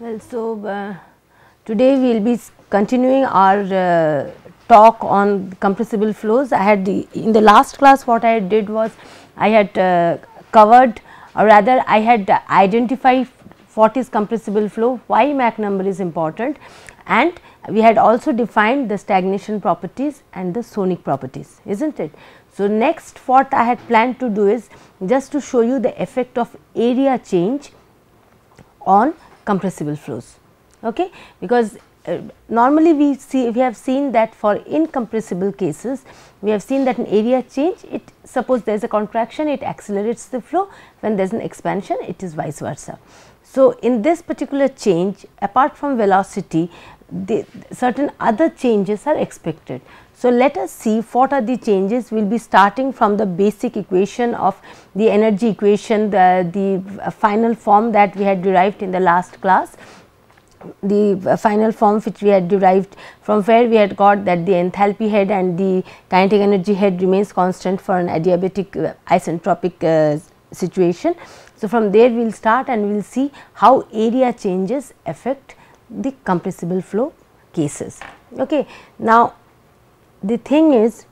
Well, so today we will be continuing our talk on compressible flows. I had in the last class what I did was I had covered, or rather I had identified what is compressible flow, why Mach number is important, and we had also defined the stagnation properties and the sonic properties, isn't it. So, next what I had planned to do is just to show you the effect of area change on compressible flows, okay? Because normally we have seen that for incompressible cases we have seen that an area change, it suppose there is a contraction, it accelerates the flow, when there is an expansion it is vice versa. So, in this particular change, apart from velocity, certain other changes are expected. So, let us see what are the changes. We will be starting from the basic equation of the energy equation, the final form that we had derived in the last class, the final form which we had derived, from where we had got that the enthalpy head and the kinetic energy head remains constant for an adiabatic isentropic situation. So, from there we will start and we will see how area changes affect the compressible flow cases. Okay. Now, the thing is,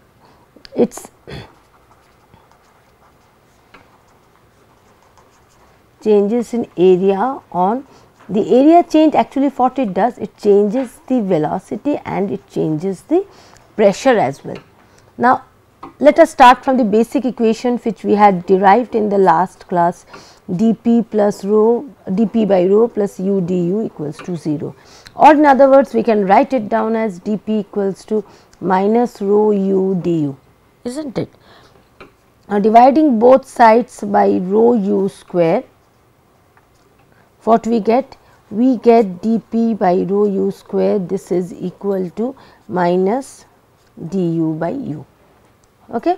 it is changes in area on the area change, actually what it does, it changes the velocity and it changes the pressure as well. Now, let us start from the basic equation which we had derived in the last class, dp plus rho, dp by rho plus u du equals to 0, or in other words we can write it down as dp equals to minus rho u du, isn't it. Now, dividing both sides by rho u square, what we get? We get dp by rho u square, this is equal to minus du by u. Okay.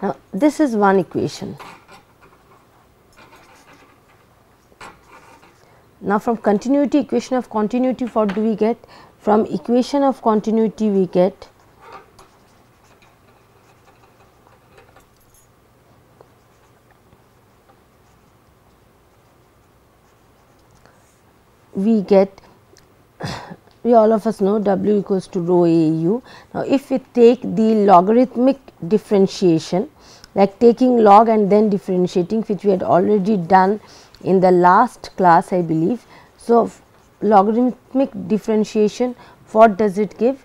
Now, this is one equation. Now, from continuity, equation of continuity, what do we get? From equation of continuity we get we all of us know W equals to rho A u. Now, if we take the logarithmic differentiation, like taking log and then differentiating, which we had already done in the last class I believe. So, logarithmic differentiation, what does it give?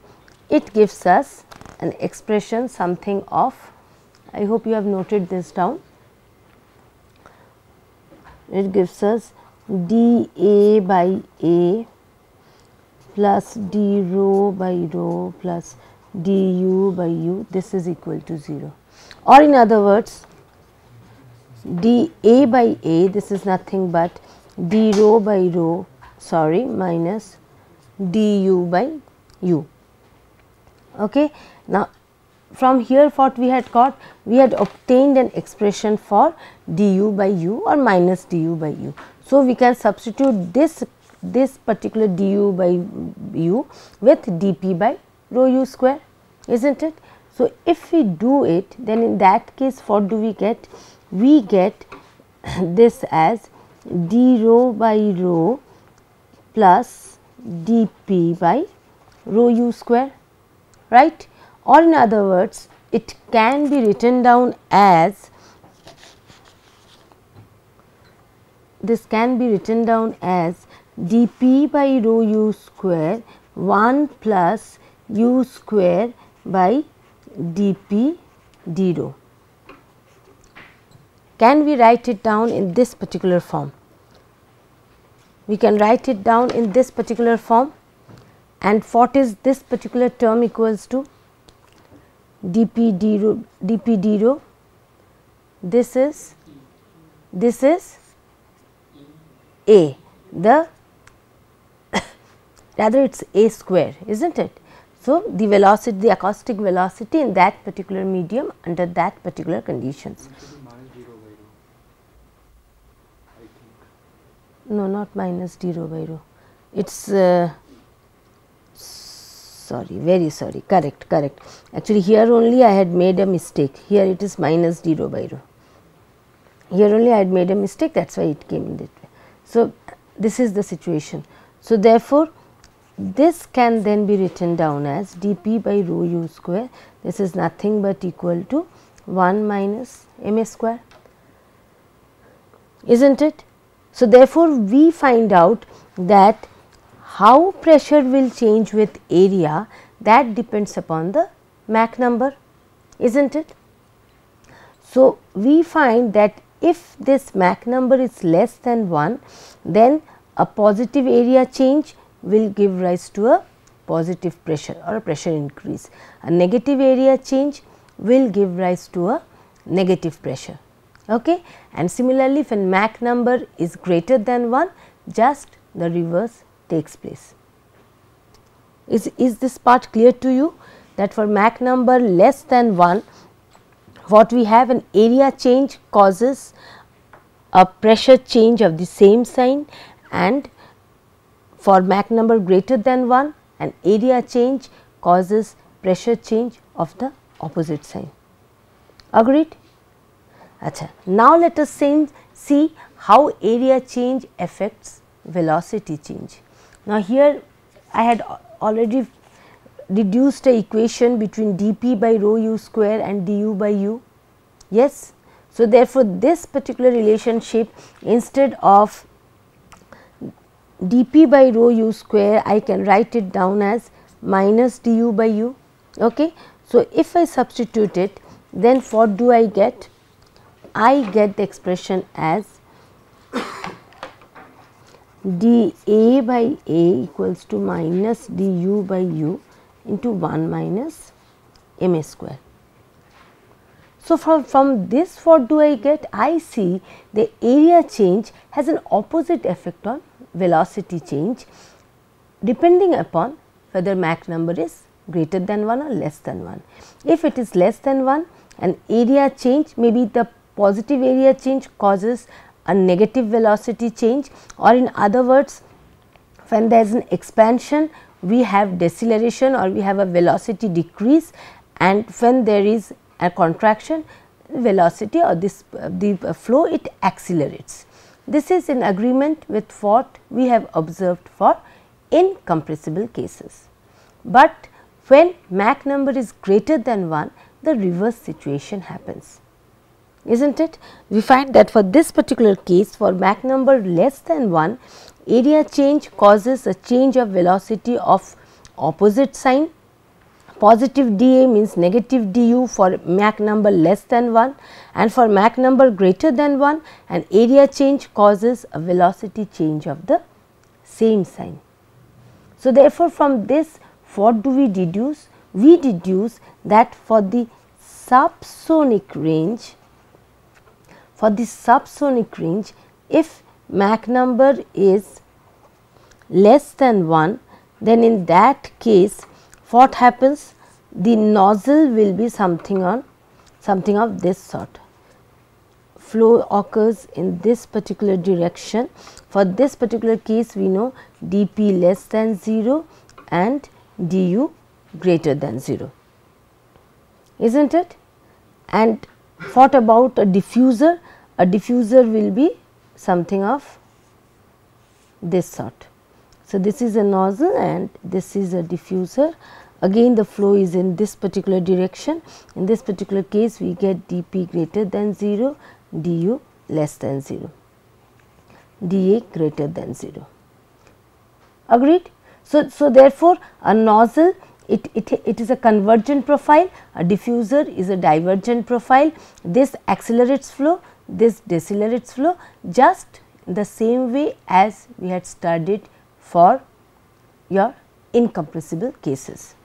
It gives us an expression something of, I hope you have noted this down, it gives us dA by A plus d rho by rho plus du by u, this is equal to 0, or in other words dA by A, this is nothing but d rho by rho, sorry, minus du by u. Okay. Now, from here what we had got? We had obtained an expression for du by u or minus du by u. So, we can substitute this particular du by u with dp by rho u square, isn't it. So, if we do it, then in that case what do we get? We get this as d rho by rho plus dp by rho u square, right, or in other words it can be written down as, this can be written down as dp by rho u square 1 plus u square by dp d rho. Can we write it down in this particular form? We can write it down in this particular form, and what is this particular term equals to? dp d rho, this is A, the rather it is A square, isn't it. So, the velocity, the acoustic velocity in that particular medium under that particular conditions. No, not minus d rho by rho, it is sorry, very sorry, correct. Actually, here only I had made a mistake, here it is minus d rho by rho, here only I had made a mistake, that is why it came in that way. So, this is the situation. So, therefore, this can then be written down as dP by rho u square. This is nothing but equal to 1 minus m a square, is not it? So, therefore, we find out that how pressure will change with area, that depends upon the Mach number, is not it? So, we find that if this Mach number is less than 1, then a positive area change will give rise to a positive pressure or a pressure increase. A negative area change will give rise to a negative pressure. Okay? And similarly, if a Mach number is greater than 1, just the reverse takes place. Is this part clear to you, that for Mach number less than 1, what we have, an area change causes a pressure change of the same sign, and for Mach number greater than 1, an area change causes pressure change of the opposite sign. Agreed? Achha. Now, let us see how area change affects velocity change. Now, here I had already deduced a equation between dP by rho u square and du by u. Yes. So, therefore, this particular relationship, instead of dP by rho u square, I can write it down as minus du by u. Okay. So, if I substitute it, then what do I get? I get the expression as dA by A equals to minus du by u into 1 minus m a square. So, from this what do I get? I see the area change has an opposite effect on velocity change, depending upon whether Mach number is greater than 1 or less than 1. If it is less than 1, an area change, maybe the positive area change causes a negative velocity change, or in other words, when there is an expansion, we have deceleration or we have a velocity decrease, and when there is a contraction, velocity or the flow, it accelerates. This is in agreement with what we have observed for incompressible cases. But when Mach number is greater than 1, the reverse situation happens, is not it? We find that for this particular case, for Mach number less than 1, area change causes a change of velocity of opposite sign. Positive dA means negative du for Mach number less than 1, and for Mach number greater than 1, an area change causes a velocity change of the same sign. So, therefore, from this what do we deduce? We deduce that for the subsonic range, if Mach number is less than 1, then in that case what happens? The nozzle will be something of this sort. Flow occurs in this particular direction. For this particular case, we know dP less than 0 and du greater than 0, is not it? And what about a diffuser? A diffuser will be something of this sort. So, this is a nozzle and this is a diffuser. Again the flow is in this particular direction. In this particular case, we get dP greater than 0, du less than 0, dA greater than 0. Agreed? So, therefore, a nozzle it is a convergent profile, a diffuser is a divergent profile. This accelerates flow, this decelerates flow, just the same way as we had studied for your incompressible cases.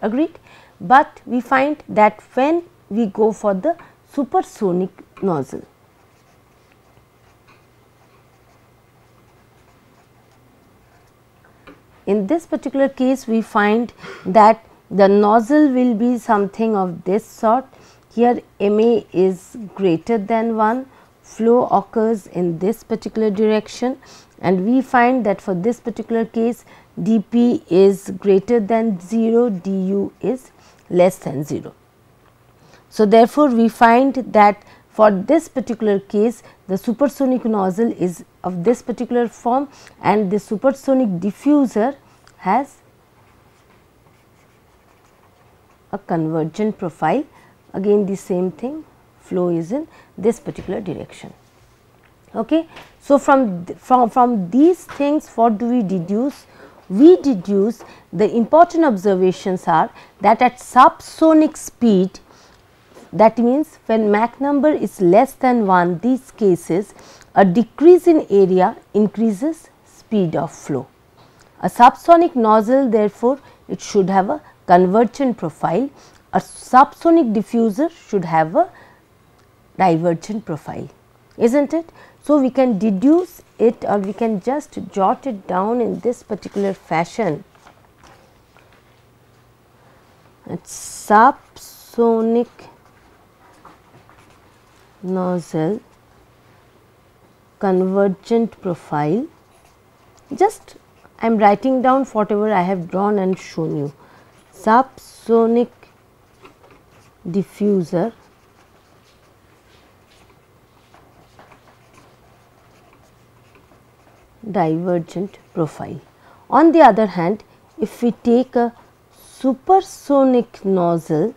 Agreed? But we find that when we go for the supersonic nozzle, in this particular case, we find that the nozzle will be something of this sort. Here MA is greater than 1, flow occurs in this particular direction, and we find that for this particular case dP is greater than 0, du is less than 0. So, therefore, we find that For this particular case, the supersonic nozzle is of this particular form and the supersonic diffuser has a convergent profile. Again the same thing, flow is in this particular direction. Okay. So, from these things what do we deduce? We deduce the important observations are that at subsonic speed, that means when Mach number is less than 1, these cases a decrease in area increases speed of flow. A subsonic nozzle therefore, it should have a convergent profile, a subsonic diffuser should have a divergent profile, is not it? So, we can deduce it or we can just jot it down in this particular fashion. At subsonic nozzle convergent profile, just I am writing down whatever I have drawn and shown you. Subsonic diffuser divergent profile. On the other hand, if we take a supersonic nozzle,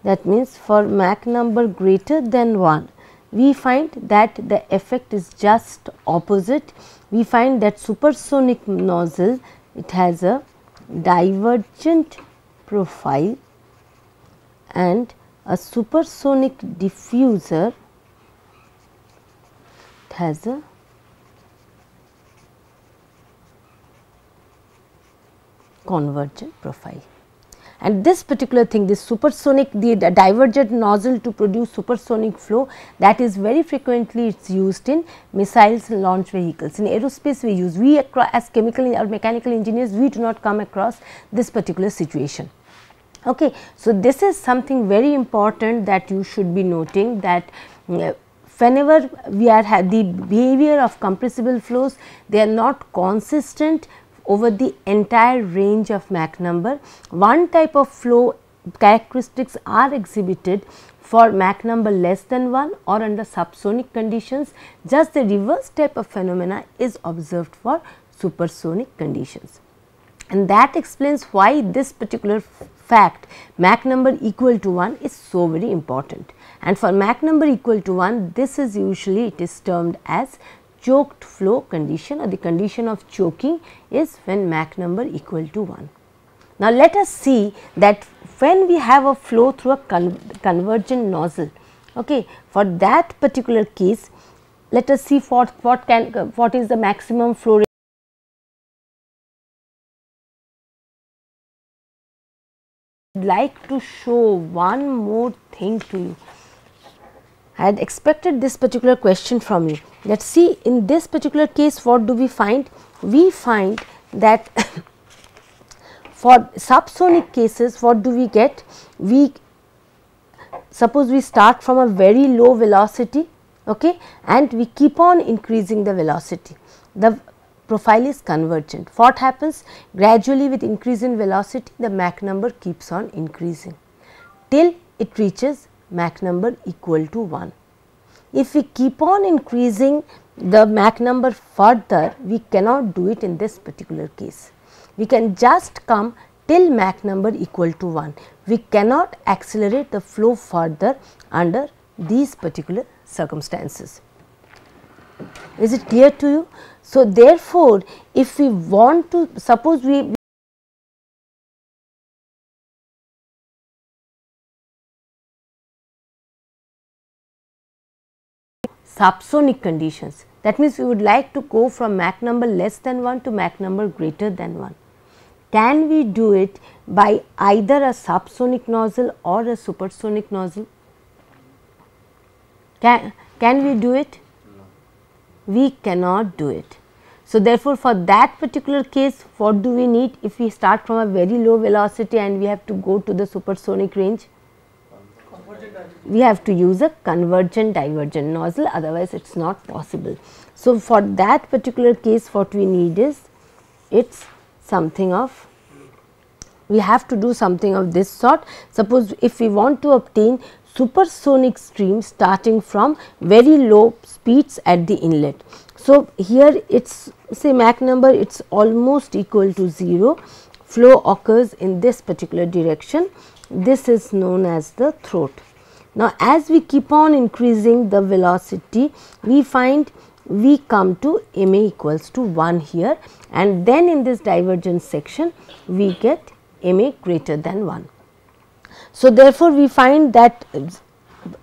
that means for Mach number greater than 1, we find that the effect is just opposite. We find that supersonic nozzle, it has a divergent profile and a supersonic diffuser, it has a convergent profile. And this particular thing, this supersonic, the divergent nozzle to produce supersonic flow, that is very frequently it is used in missiles and launch vehicles. In aerospace we use, we as chemical or mechanical engineers, we do not come across this particular situation. Okay. So, this is something very important that you should be noting, that whenever we are the behavior of compressible flows, they are not consistent over the entire range of Mach number. One type of flow characteristics are exhibited for Mach number less than 1 or under subsonic conditions, just the reverse type of phenomena is observed for supersonic conditions. And that explains why this particular fact, Mach number equal to 1, is so very important. And for Mach number equal to 1, this is usually, it is termed as choked flow condition, or the condition of choking is when Mach number equal to 1. Now, let us see that when we have a flow through a convergent nozzle, okay, for that particular case, let us see what is the maximum flow rate. I would like to show one more thing to you. I had expected this particular question from you. Let us see, in this particular case what do we find? We find that for subsonic cases what do we get? We suppose we start from a very low velocity, okay, and we keep on increasing the velocity. The profile is convergent. What happens? Gradually with increase in velocity, the Mach number keeps on increasing till it reaches Mach number equal to 1. If we keep on increasing the Mach number further, we cannot do it in this particular case. We can just come till Mach number equal to 1. We cannot accelerate the flow further under these particular circumstances. Is it clear to you? So, therefore, if we want to, suppose we subsonic conditions, that means we would like to go from Mach number less than 1 to Mach number greater than 1. Can we do it by either a subsonic nozzle or a supersonic nozzle? Can we do it? We cannot do it. So, therefore, for that particular case, what do we need if we start from a very low velocity and we have to go to the supersonic range? We have to use a convergent divergent nozzle, otherwise it is not possible. So, for that particular case what we need is, it is something of, we have to do something of this sort. Suppose if we want to obtain supersonic stream starting from very low speeds at the inlet. So, here it is say Mach number, it is almost equal to 0, flow occurs in this particular direction, this is known as the throat. Now, as we keep on increasing the velocity, we find we come to ma equals to 1 here, and then in this divergence section we get ma greater than 1. So, therefore, we find that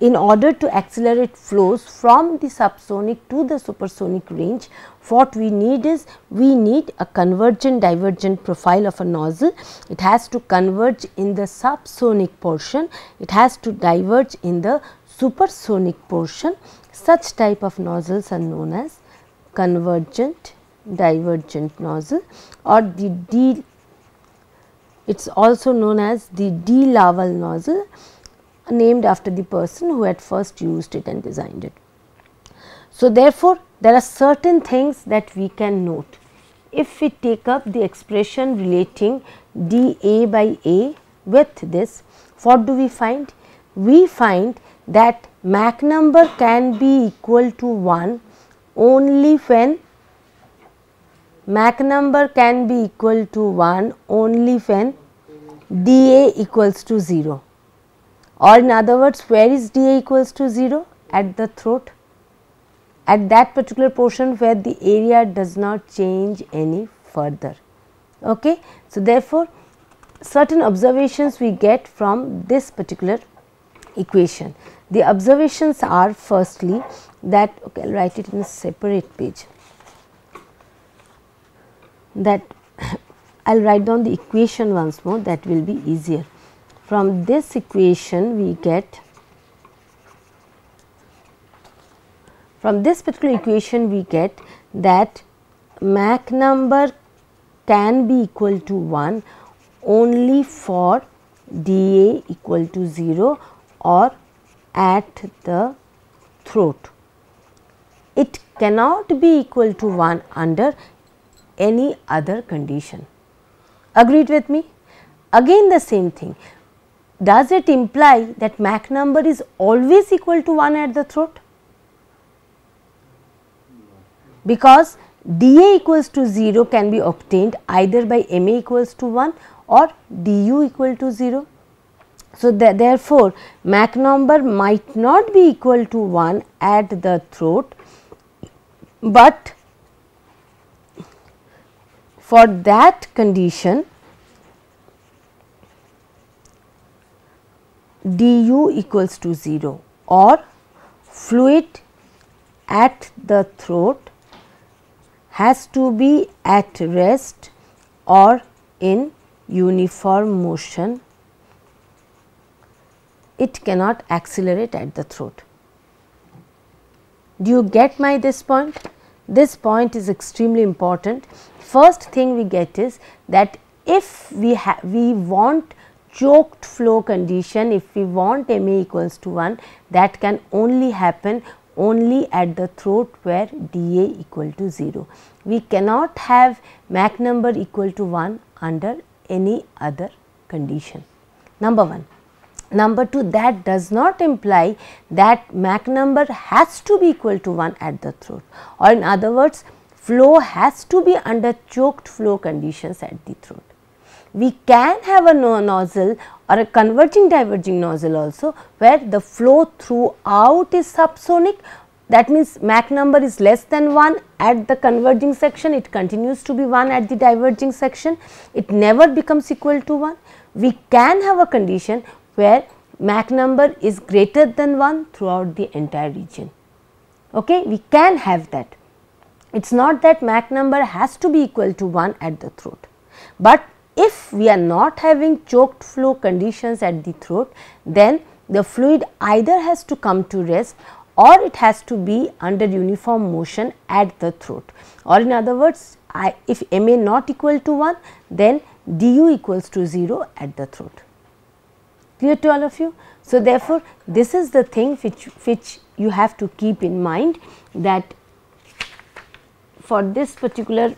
in order to accelerate flows from the subsonic to the supersonic range, what we need is we need a convergent divergent profile of a nozzle. It has to converge in the subsonic portion, it has to diverge in the supersonic portion. Such type of nozzles are known as convergent divergent nozzle, or it is also known as the de Laval nozzle, named after the person who had first used it and designed it. So, therefore, there are certain things that we can note. If we take up the expression relating dA by A with this, what do we find? We find that Mach number can be equal to 1 only when Mach number can be equal to 1 only when dA equals to 0, or in other words, where is dA equals to 0? At the throat, at that particular portion where the area does not change any further. Okay. So, therefore, certain observations we get from this particular equation. The observations are firstly that, okay, I will write it in a separate page, that I will write down the equation once more, that will be easier. From this equation we get, from this particular equation we get that Mach number can be equal to 1 only for dA equal to 0 or at the throat. It cannot be equal to 1 under any other condition. Agreed with me? Again the same thing. Does it imply that Mach number is always equal to 1 at the throat? Because dA equals to 0 can be obtained either by ma equals to 1 or du equal to 0. So, therefore, Mach number might not be equal to 1 at the throat, but for that condition du equals to 0, or fluid at the throat has to be at rest or in uniform motion, it cannot accelerate at the throat. Do you get my this point? This point is extremely important. First thing we get is that if we want choked flow condition, if we want ma equals to 1, that can only happen only at the throat where dA equal to 0. We cannot have Mach number equal to 1 under any other condition. Number 1. Number 2, that does not imply that Mach number has to be equal to 1 at the throat, or in other words, flow has to be under choked flow conditions at the throat. We can have a nozzle or a converging diverging nozzle also where the flow throughout is subsonic, that means Mach number is less than 1 at the converging section, it continues to be 1 at the diverging section, it never becomes equal to 1. We can have a condition where Mach number is greater than 1 throughout the entire region. Okay? We can have that. It is not that Mach number has to be equal to 1 at the throat, but if we are not having choked flow conditions at the throat, then the fluid either has to come to rest or it has to be under uniform motion at the throat, or in other words, if ma not equal to 1, then du equals to 0 at the throat. Clear to all of you? So, therefore, this is the thing which you have to keep in mind, that for this particular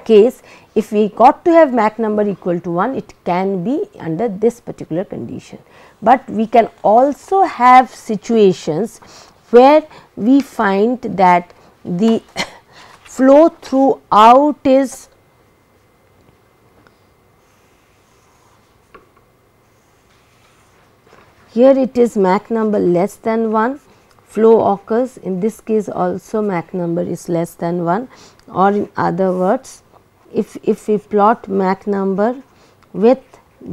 case, if we got to have Mach number equal to 1, it can be under this particular condition. But we can also have situations where we find that the flow throughout is here, it is Mach number less than 1, flow occurs, in this case also Mach number is less than 1, or in other words, if we plot Mach number with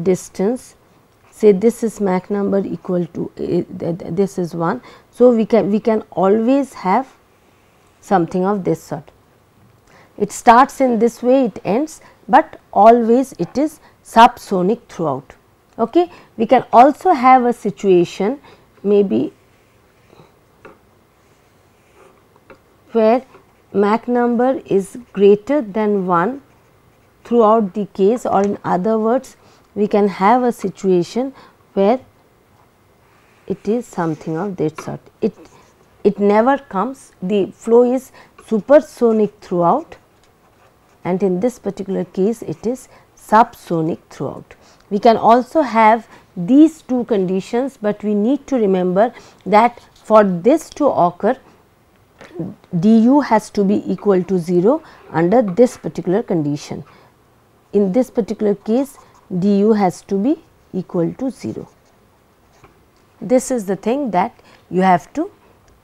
distance, say this is Mach number equal to this is 1. So, we can always have something of this sort. It starts in this way, it ends, but always it is subsonic throughout. Okay. We can also have a situation maybe where Mach number is greater than 1 throughout the case, or in other words, we can have a situation where it is something of that sort. It never comes, the flow is supersonic throughout, and in this particular case it is subsonic throughout. We can also have these two conditions, but we need to remember that for this to occur, du has to be equal to 0 under this particular condition. In this particular case, du has to be equal to 0. This is the thing that you have to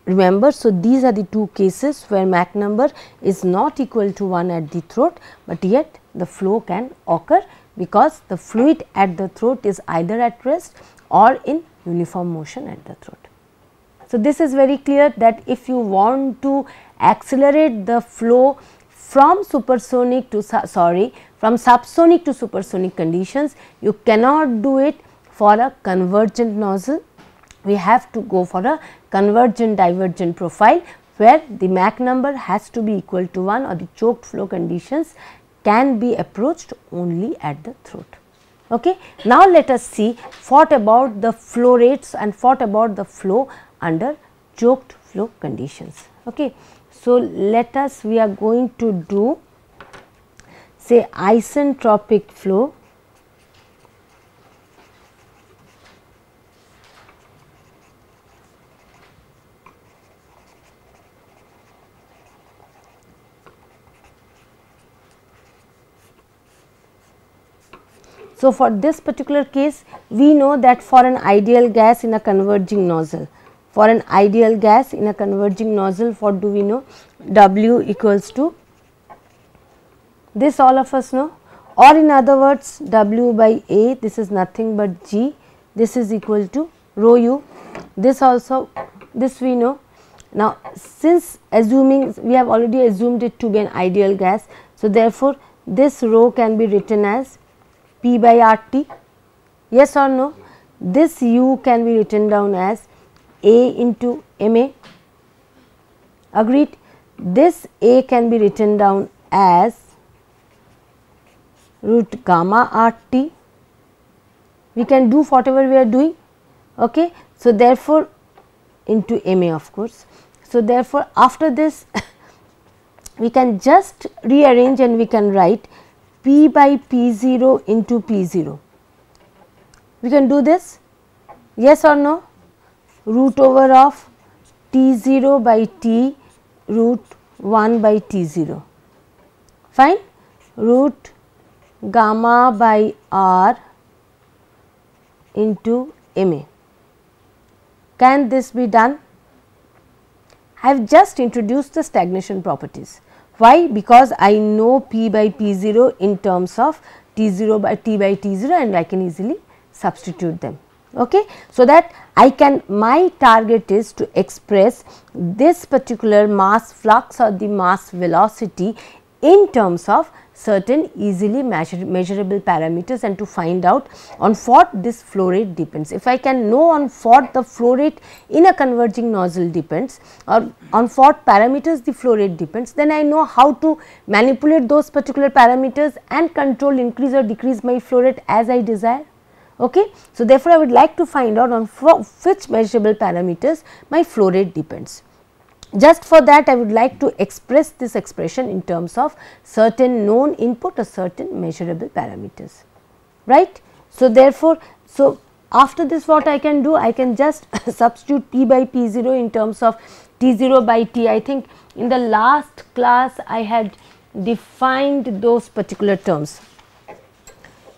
remember. So, these are the two cases where Mach number is not equal to 1 at the throat, but yet the flow can occur, because the fluid at the throat is either at rest or in uniform motion at the throat. So, this is very clear that if you want to accelerate the flow from supersonic to from subsonic to supersonic conditions, you cannot do it for a convergent nozzle. We have to go for a convergent divergent profile, where the Mach number has to be equal to 1, or the choked flow conditions can be approached only at the throat. Okay. Now, let us see what about the flow rates and what about the flow under choked flow conditions. Okay. So, let us, we are going to do say isentropic flow . So, for this particular case, we know that for an ideal gas in a converging nozzle, for an ideal gas in a converging nozzle, what do we know? W equals to this, all of us know, or in other words, W by A, this is nothing but G, this is equal to rho u, this also, this we know. Now, since assuming, we have already assumed it to be an ideal gas, so therefore, this rho can be written as P by RT, yes or no? This U can be written down as A into MA, agreed. This A can be written down as root gamma RT. We can do whatever we are doing, okay. So, therefore, into MA of course. So, therefore, after this we can just rearrange and we can write P by P0 into P0. We can do this, yes or no? Root over of T0 by T root 1 by T0, fine, root gamma by R into MA. Can this be done? I have just introduced the stagnation properties. Why? Because I know P by P0 in terms of T0 by T by T0, and I can easily substitute them. Okay. So, that I can, my target is to express this particular mass flux or the mass velocity in terms of certain easily measurable parameters, and to find out on what this flow rate depends. If I can know on what the flow rate in a converging nozzle depends, or on what parameters the flow rate depends, then I know how to manipulate those particular parameters and control, increase or decrease my flow rate as I desire. Okay. So, therefore, I would like to find out on which measurable parameters my flow rate depends. Just for that I would like to express this expression in terms of certain known input or certain measurable parameters, right. So, therefore, so after this what I can do, I can just substitute P by P0 in terms of T0 by T. I think in the last class I had defined those particular terms.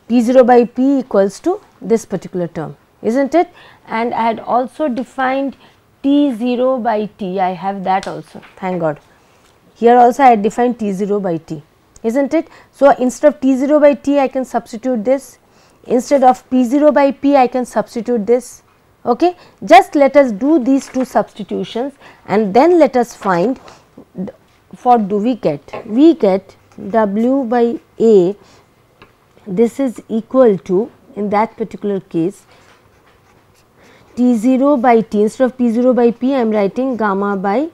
P0 by P equals to this particular term, is not it, and I had also defined T0 by T, I have that also, thank God. Here also I had defined T0 by T, is not it. So, instead of T0 by T I can substitute this, instead of P0 by P I can substitute this, okay. Just let us do these two substitutions and then let us find what do we get. We get W by A, this is equal to, in that particular case, T0 by T, instead of P0 by P I am writing gamma by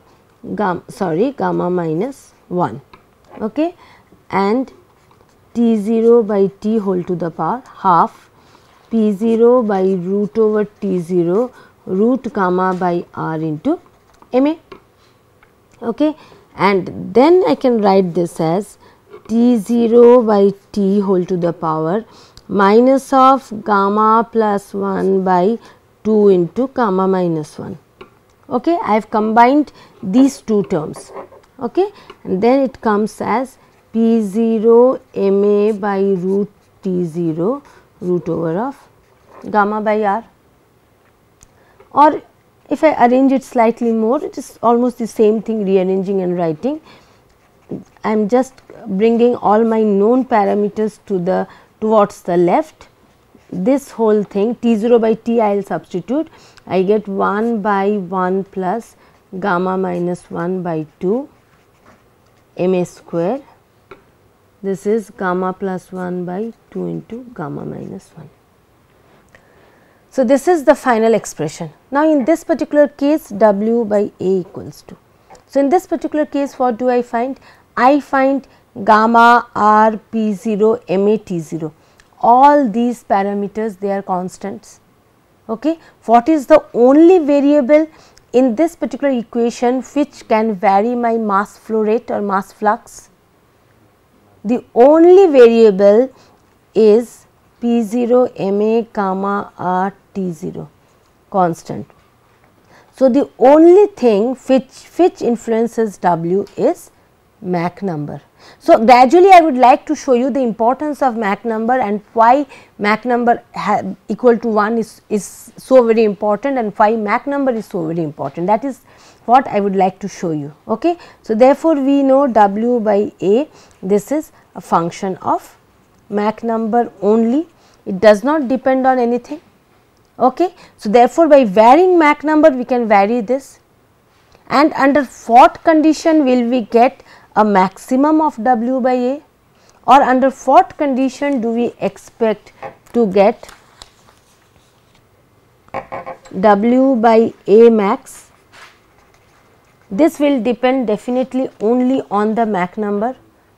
gamma minus 1, okay, and T0 by T whole to the power half P0 by root over T0 root gamma by R into MA, okay, and then I can write this as T0 by T whole to the power minus of gamma plus 1 by 2 into gamma minus 1, okay. I have combined these two terms, okay, and then it comes as P0 MA by root T0 root over of gamma by R, or if I arrange it slightly more, it is almost the same thing, rearranging and writing. I am just bringing all my known parameters to the towards the left. This whole thing T0 by T I will substitute, I get 1 by 1 plus gamma minus 1 by 2 MA square, this is gamma plus 1 by 2 into gamma minus 1. So, this is the final expression. Now, in this particular case W by A equals to. So, in this particular case what do I find? I find gamma R P0 MA T0, all these parameters they are constants, okay. What is the only variable in this particular equation which can vary my mass flow rate or mass flux? The only variable is P0 MA gamma R T0 constant. So, the only thing which influences W is Mach number. So, gradually I would like to show you the importance of Mach number and why Mach number equal to 1 is so very important and why Mach number is so very important, that is what I would like to show you, okay. So, therefore, we know W by A, this is a function of Mach number only, it does not depend on anything, okay. So, therefore, by varying Mach number we can vary this, and under what condition will we get a maximum of W by A, or under what condition do we expect to get W by A max? This will depend definitely only on the Mach number,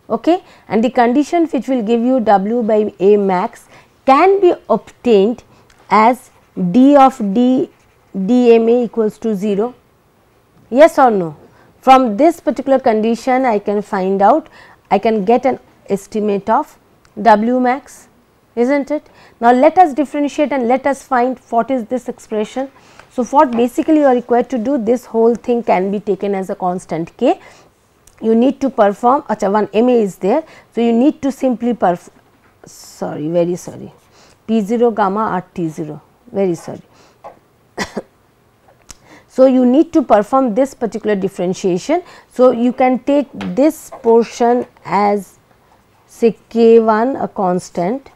okay, and the condition which will give you W by A max can be obtained as D of D dMA equals to 0, yes or no. From this particular condition I can find out, I can get an estimate of W max, is not it. Now, let us differentiate and let us find what is this expression. So, what basically you are required to do, this whole thing can be taken as a constant k, you need to perform, one MA is there. So, you need to simply perform, sorry, very sorry, P0 gamma R T0, very sorry. So, you need to perform this particular differentiation. So, you can take this portion as say K1 a constant,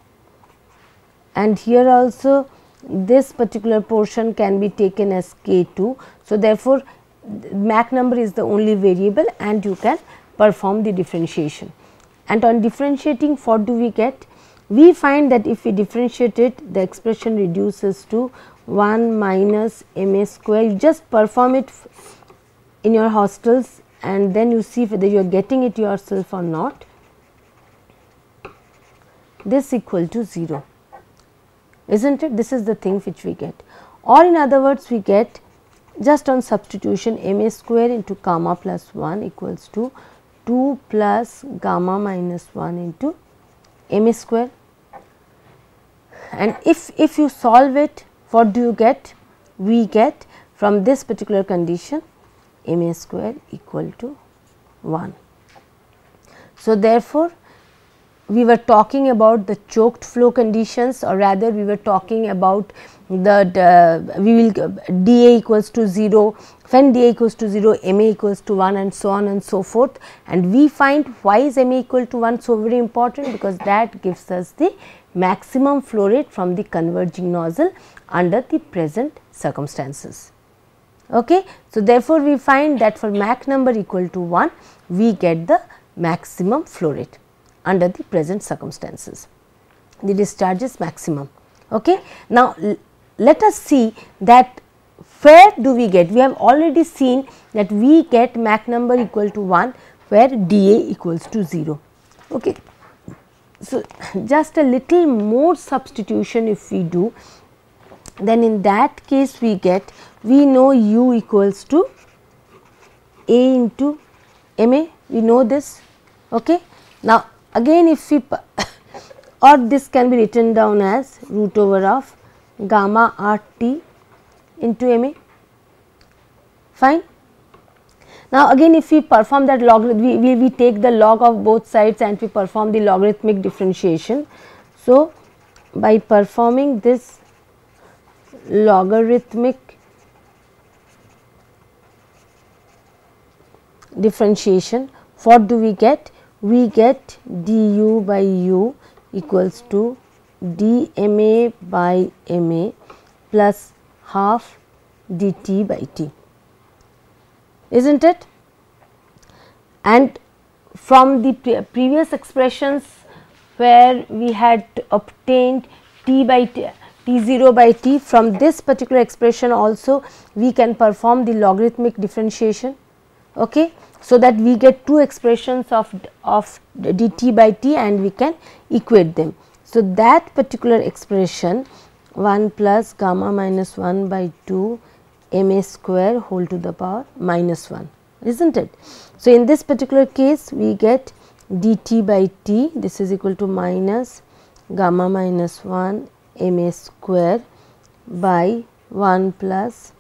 and here also this particular portion can be taken as K2. So, therefore, Mach number is the only variable and you can perform the differentiation. And on differentiating, what do we get? We find that if we differentiate it, the expression reduces to 1 minus MA square. You just perform it in your hostels and then you see whether you are getting it yourself or not. This equal to 0, is not it? This is the thing which we get, or in other words we get just on substitution, Ma square into gamma plus 1 equals to 2 plus gamma minus 1 into Ma square. And if you solve it, what do you get? We get from this particular condition Ma square equal to 1. So, therefore, we were talking about the choked flow conditions, or rather we were talking about the we will dA equals to 0, when dA equals to 0, Ma equals to 1 and so on and so forth, and we find why is Ma equal to 1 so very important, because that gives us the maximum flow rate from the converging nozzle under the present circumstances. Okay. So, therefore, we find that for Mach number equal to 1, we get the maximum flow rate under the present circumstances. The discharge is maximum. Okay. Now, let us see that where do we get? We have already seen that we get Mach number equal to 1 where dA equals to 0. Okay. So, just a little more substitution if we do, then in that case we get, we know U equals to A into Ma, we know this. Okay. Now, again if we or this can be written down as root over of gamma RT into Ma, fine. Now, again if we perform that we take the log of both sides and we perform the logarithmic differentiation. So, by performing this logarithmic differentiation, what do we get? We get du by u equals to dma by ma plus half dt by t, isn't it? And from the previous expressions where we had obtained t by t, T0 by t, from this particular expression also we can perform the logarithmic differentiation. Okay. So, that we get two expressions of dt by t and we can equate them. So, that particular expression 1 plus gamma minus 1 by 2 ma square whole to the power minus 1, isn't it? So, in this particular case we get dt by t, this is equal to minus gamma minus 1 ma square by 1 plus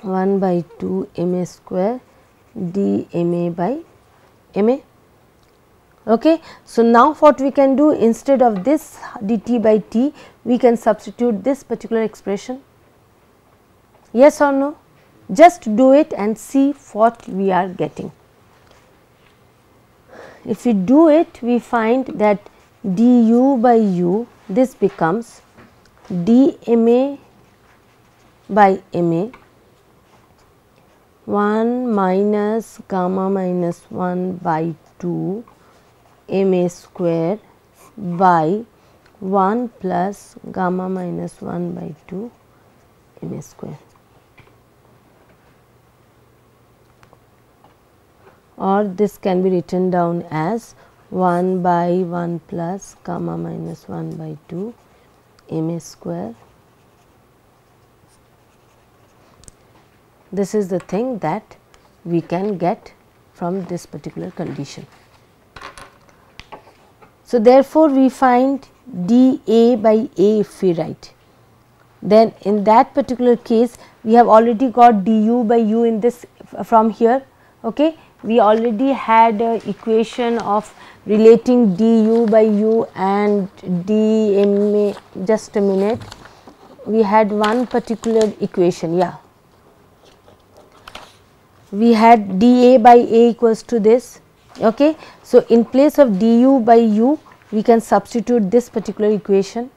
1 by 2 ma square dma by ma. Okay. So, now what we can do, instead of this dt by t, we can substitute this particular expression, yes or no? Just do it and see what we are getting. If we do it, we find that du by u, this becomes dma by ma 1 minus gamma minus 1 by 2 ma square by 1 plus gamma minus 1 by 2 ma square, or this can be written down as 1 by 1 plus gamma minus 1 by 2 ma square. This is the thing that we can get from this particular condition. So, therefore, we find dA by A if we write, then in that particular case we have already got du by u in this from here. Okay. We already had a equation of relating du by u and dma, just a minute, we had one particular equation, yeah. We had dA by A equals to this. Okay. So, in place of du by u, we can substitute this particular equation.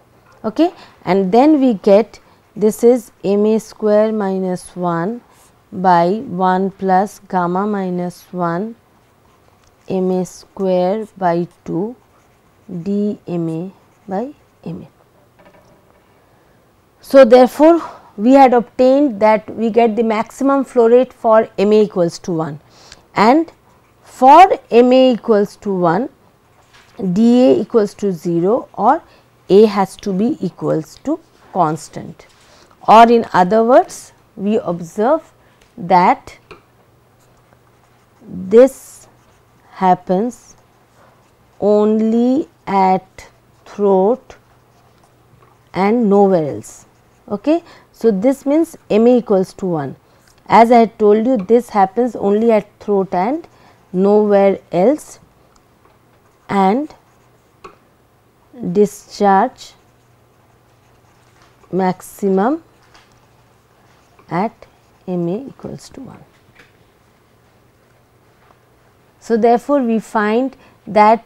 Okay. And then we get, this is ma square minus 1 by 1 plus gamma minus 1 ma square by 2 dma by ma. So, therefore, we had obtained that we get the maximum flow rate for ma equals to 1, and for ma equals to 1, dA equals to 0 or A has to be equals to constant, or in other words we observe that this happens only at throat and nowhere else. Okay. So, this means Ma equals to 1. As I had told you, this happens only at throat and nowhere else, and discharge maximum at Ma equals to 1. So, therefore, we find that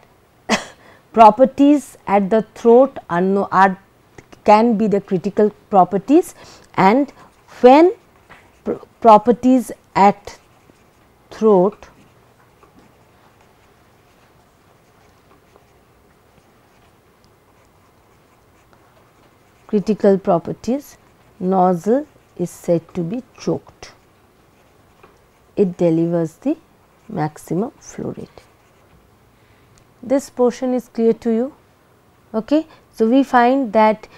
properties at the throat can be the critical properties, and when properties at throat critical properties, nozzle is said to be choked. It delivers the maximum flow rate. This portion is clear to you. Okay. So, we find that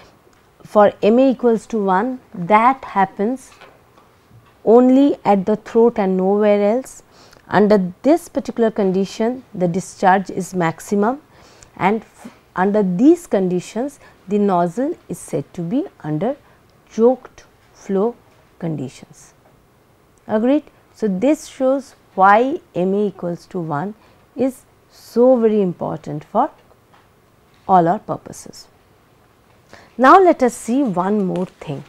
for Ma equals to 1, that happens only at the throat and nowhere else. Under this particular condition, the discharge is maximum, and under these conditions the nozzle is said to be under choked flow conditions. Agreed? So, this shows why Ma equals to 1 is so very important for all our purposes. Now, let us see one more thing.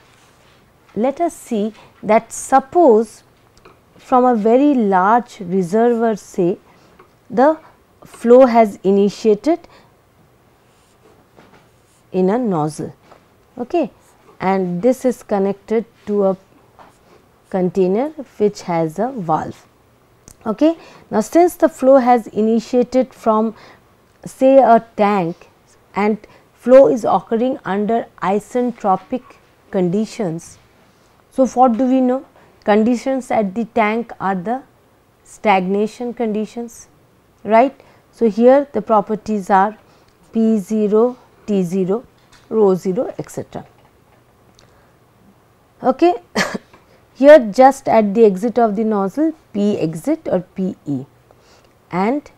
Let us see that suppose from a very large reservoir, say the flow has initiated in a nozzle, okay, and this is connected to a container which has a valve. Okay. Now, since the flow has initiated from say a tank and flow is occurring under isentropic conditions. So, what do we know? Conditions at the tank are the stagnation conditions, right. So, here the properties are P0, T0, rho 0, etc. Okay. Here just at the exit of the nozzle, P exit or PE, and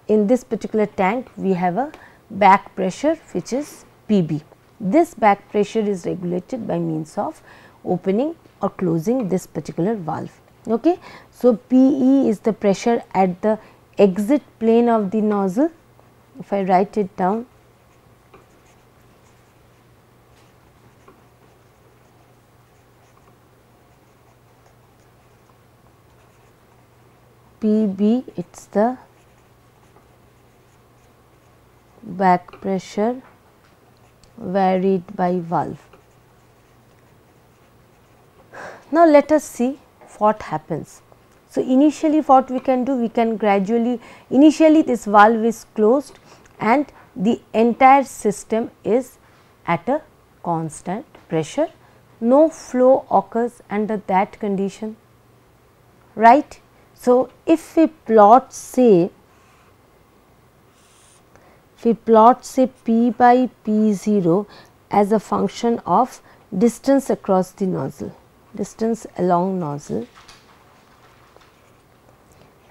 in this particular tank we have a back pressure which is PB. This back pressure is regulated by means of opening or closing this particular valve. Okay. So, PE is the pressure at the exit plane of the nozzle. If I write it down, PB, it is the back pressure varied by valve. Now, let us see what happens. So, initially what we can do, we can gradually, initially this valve is closed and the entire system is at a constant pressure, no flow occurs under that condition, right. So, if we plot say P by P0 as a function of distance across the nozzle, distance along nozzle,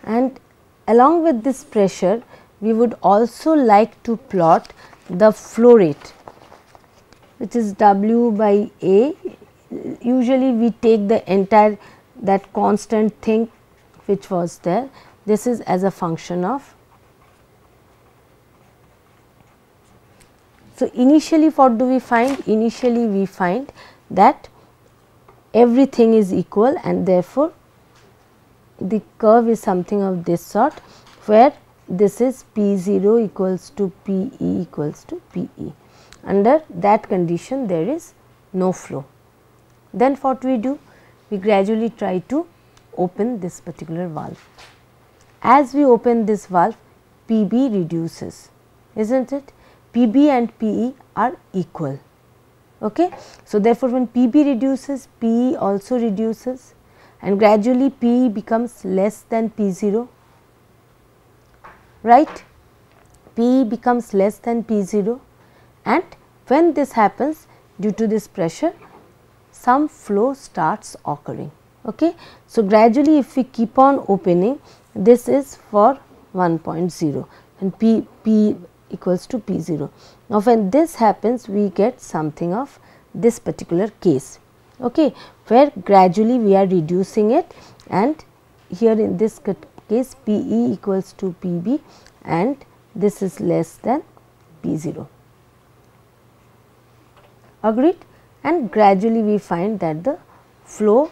and along with this pressure we would also like to plot the flow rate, which is W by A. Usually we take the entire that constant thing which was there, this is as a function of. So, initially what do we find? Initially we find that everything is equal and therefore, the curve is something of this sort, where this is P0 equals to PE equals to PE. Under that condition there is no flow. Then what we do? We gradually try to open this particular valve. As we open this valve, PB reduces, isn't it? PB and PE are equal. Okay. So, therefore, when PB reduces, PE also reduces, and gradually PE becomes less than P0, right. PE becomes less than P0, and when this happens, due to this pressure, some flow starts occurring. Okay. So, gradually if we keep on opening, this is for 1.0 and P equals to P0. Now, when this happens, we get something of this particular case, okay, where gradually we are reducing it, and here in this case PE equals to PB and this is less than P0. Agreed? And gradually we find that the flow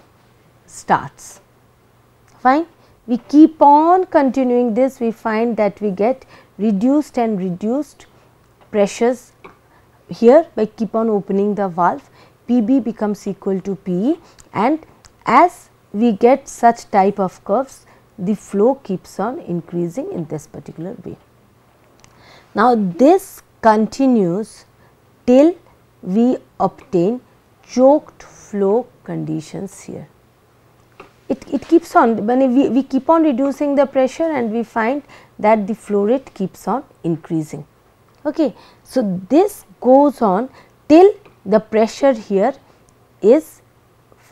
starts. Fine. We keep on continuing this, we find that we get reduced and reduced pressures here by keep on opening the valve. PB becomes equal to PE, and as we get such type of curves, the flow keeps on increasing in this particular way. Now, this continues till we obtain choked flow conditions here. It keeps on, when we keep on reducing the pressure and we find that the flow rate keeps on increasing. Okay. So, this goes on till the pressure here is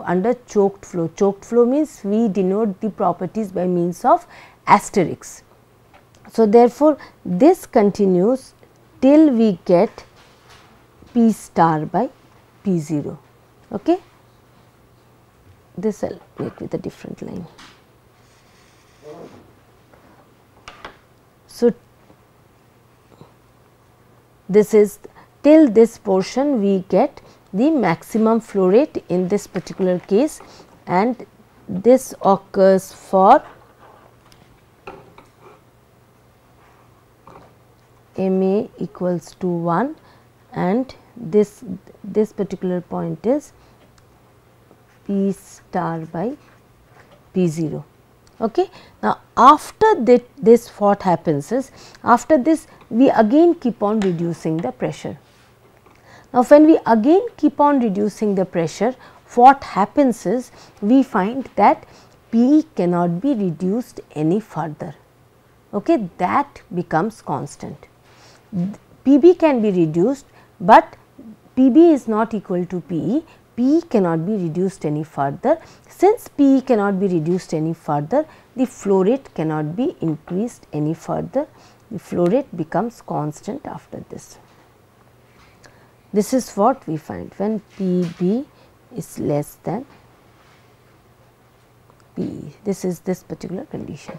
under choked flow. Choked flow means we denote the properties by means of asterisks. So, therefore, this continues till we get P star by P0. Okay. This I will make with a different line. So, this is till this portion we get the maximum flow rate in this particular case, and this occurs for MA equals to 1 and this particular point is P star by P0. Okay. Now, after this what happens is, after this we again keep on reducing the pressure. Now, when we again keep on reducing the pressure, what happens is we find that P cannot be reduced any further. Okay. That becomes constant. PB can be reduced, but PB is not equal to PE. PE cannot be reduced any further. Since PE cannot be reduced any further, the flow rate cannot be increased any further. The flow rate becomes constant after this. This is what we find when PB is less than PE. This is this particular condition.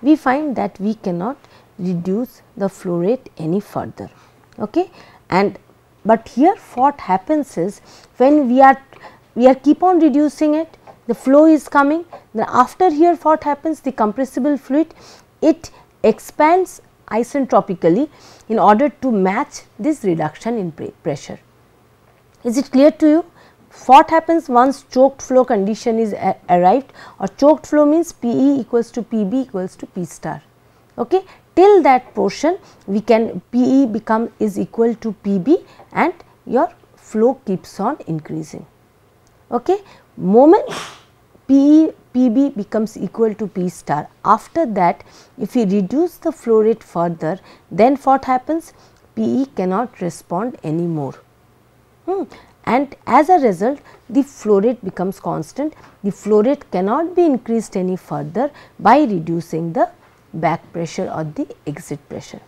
We find that we cannot reduce the flow rate any further. Okay. And but here what happens is, when we are keep on reducing it, the flow is coming. Then after here what happens, the compressible fluid, it expands isentropically in order to match this reduction in pressure. Is it clear to you? What happens once choked flow condition is arrived, or choked flow means PE equals to PB equals to P star. Okay. Till that portion we can PE is equal to PB and your flow keeps on increasing. Okay. Moment PB becomes equal to P star, after that if we reduce the flow rate further, then what happens, PE cannot respond anymore. And as a result the flow rate becomes constant. The flow rate cannot be increased any further by reducing the back pressure or the exit pressure.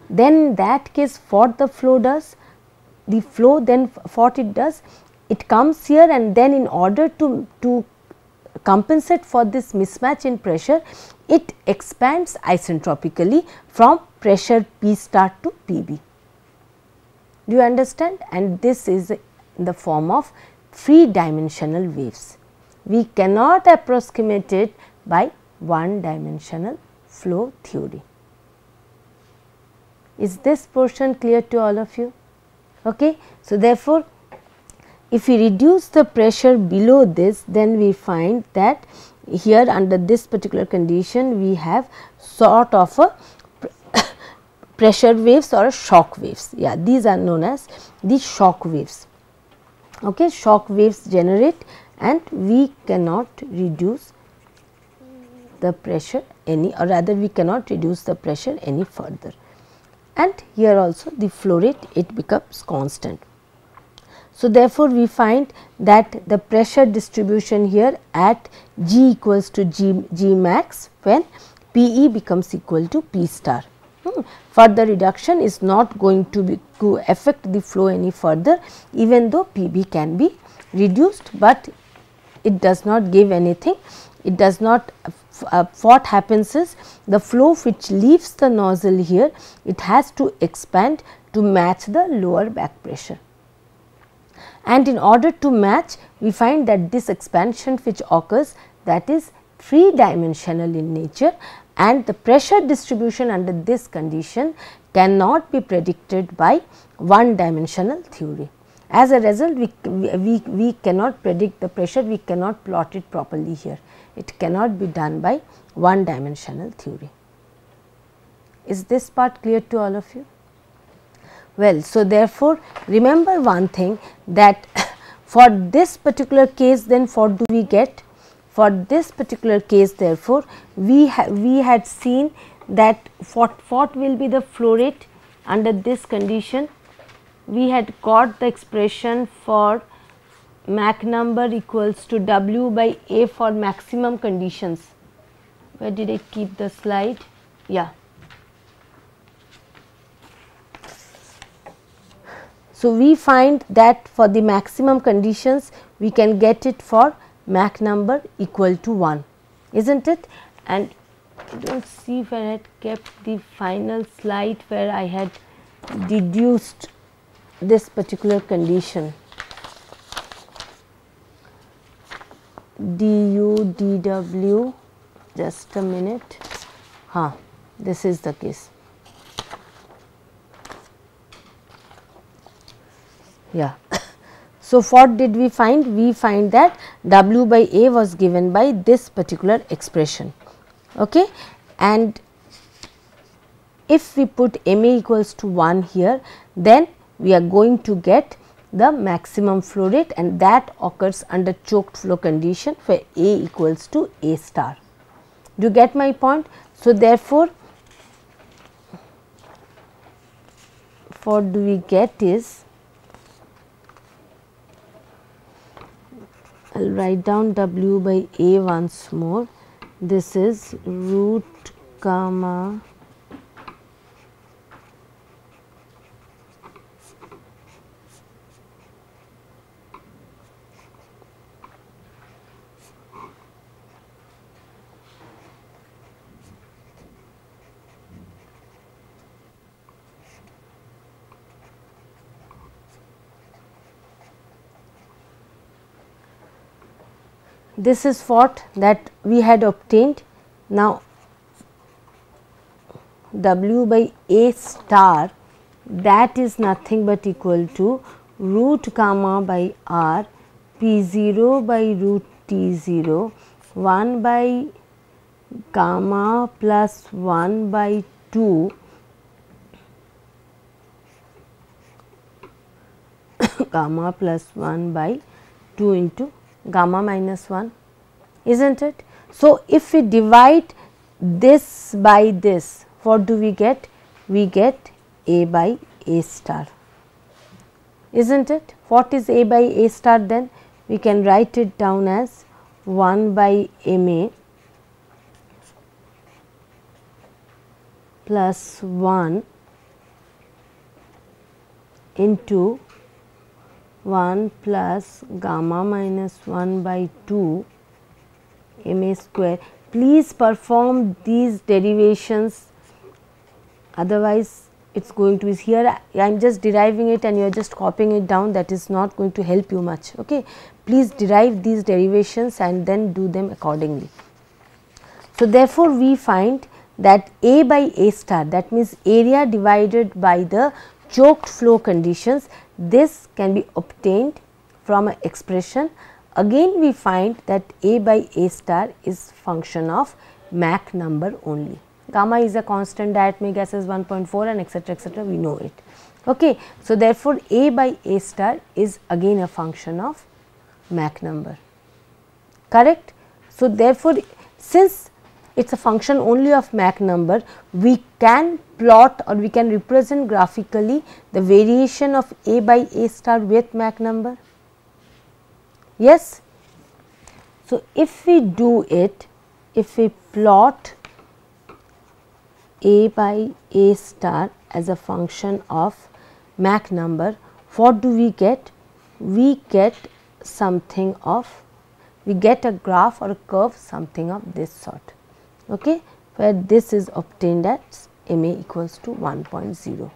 Then in that case what the flow does? The flow then what it does? It comes here, and then in order to compensate for this mismatch in pressure, it expands isentropically from pressure P star to PB. Do you understand? And this is in the form of 3-dimensional waves. We cannot approximate it by 1-dimensional flow theory. Is this portion clear to all of you? Okay. So, therefore, if we reduce the pressure below this, then we find that here under this particular condition we have sort of a pressure waves or shock waves. Yeah, these are known as the shock waves. Okay, shock waves generate and we cannot reduce the pressure any, or rather we cannot reduce the pressure any further. And here also the flow rate, it becomes constant. So, therefore, we find that the pressure distribution here at G equals to G max when P e becomes equal to P star. Further reduction is not going to affect the flow any further, even though P b can be reduced, but it does not give anything. It does not what happens is the flow which leaves the nozzle here, it has to expand to match the lower back pressure. And in order to match, we find that this expansion which occurs, that is 3-dimensional in nature, and the pressure distribution under this condition cannot be predicted by 1-dimensional theory. As a result, we cannot predict the pressure, we cannot plot it properly here. It cannot be done by 1-dimensional theory. Is this part clear to all of you? Well, so therefore, remember one thing, that for this particular case, then what do we get? For this particular case, therefore, we had seen that what will be the flow rate under this condition. We had got the expression for Mach number equals to W by A for maximum conditions. Where did I keep the slide? Yeah. So, we find that for the maximum conditions, we can get it for Mach number equal to 1, isn't it? And I do not see where I had kept the final slide where I had deduced this particular condition. du dw, just a minute, this is the case. Yeah. So, what did we find? We find that W by A was given by this particular expression, okay? And if we put M A equals to 1 here, then we are going to get the maximum flow rate, and that occurs under choked flow condition where A equals to A star. Do you get my point? So, therefore, what do we get is, I will write down W by A once more. This is root gamma this is what that we had obtained. Now, W by A star, that is nothing but equal to root gamma by R P 0 by root T 0 1 by gamma plus 1 by 2 gamma plus 1 by 2 into gamma minus 1, isn't it? So, if we divide this by this, what do we get? We get A by A star, isn't it? What is A by A star then? We can write it down as 1 by M A plus 1 into 1 plus gamma minus 1 by 2 M A square. Please perform these derivations, otherwise it is going to be here. I am just deriving it and you are just copying it down, that is not going to help you much. Okay. Please derive these derivations and then do them accordingly. So, therefore, we find that A by A star, that means area divided by the choked flow conditions, this can be obtained from an expression. Again we find that A by A star is function of Mach number only. Gamma is a constant, diatomic gas is 1.4 and etc., we know it. Okay. So, therefore, A by A star is again a function of Mach number, correct. So, therefore, since it is a function only of Mach number, we can plot or we can represent graphically the variation of A by A star with Mach number. Yes. So, if we do it, if we plot A by A star as a function of Mach number, what do we get? We get something of, we get a graph or a curve something of this sort, okay, where this is obtained at MA equals to 1.0.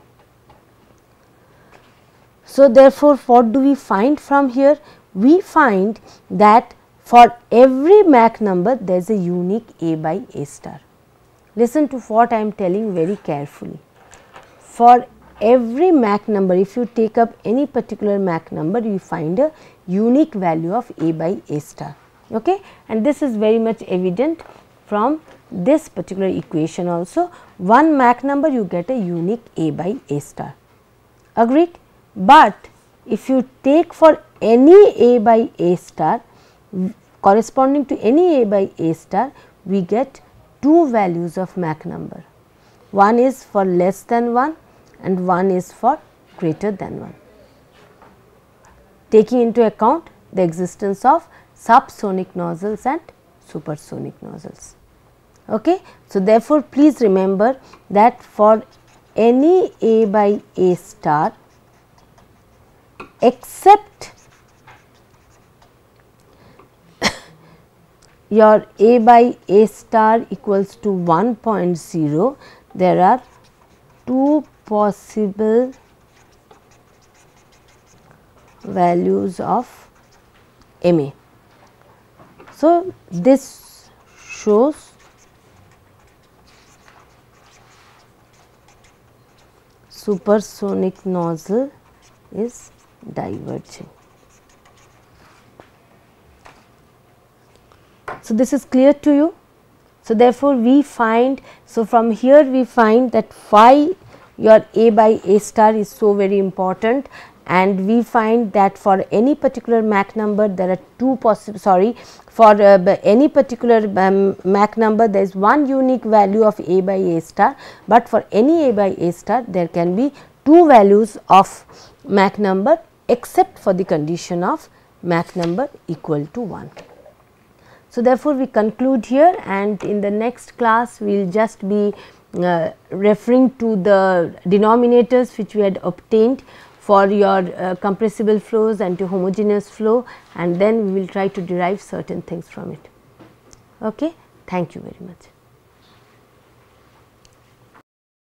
So, therefore, what do we find from here? We find that for every Mach number there is a unique A by A star. Listen to what I am telling very carefully. For every Mach number, if you take up any particular Mach number, you find a unique value of A by A star, okay? And this is very much evident from this particular equation also. One Mach number you get a unique A by A star, agreed? But if you take for any A by A star corresponding to any A by A star, we get two values of Mach number. One is for less than 1 and one is for greater than 1, taking into account the existence of subsonic nozzles and supersonic nozzles. Okay. So, therefore, please remember that for any A by A star except your A by A star equals to 1.0, there are two possible values of MA. So, this shows supersonic nozzle is diverging. So, this is clear to you. So, therefore, we find, so from here we find that why your A by A star is so very important, and we find that for any particular Mach number there are two possible, for any particular Mach number there is one unique value of A by A star, but for any A by A star there can be two values of Mach number except for the condition of Mach number equal to 1. So, therefore, we conclude here, and in the next class we will just be referring to the denominators which we had obtained for your compressible flows and to homogeneous flow, and then we will try to derive certain things from it. Okay? Thank you very much.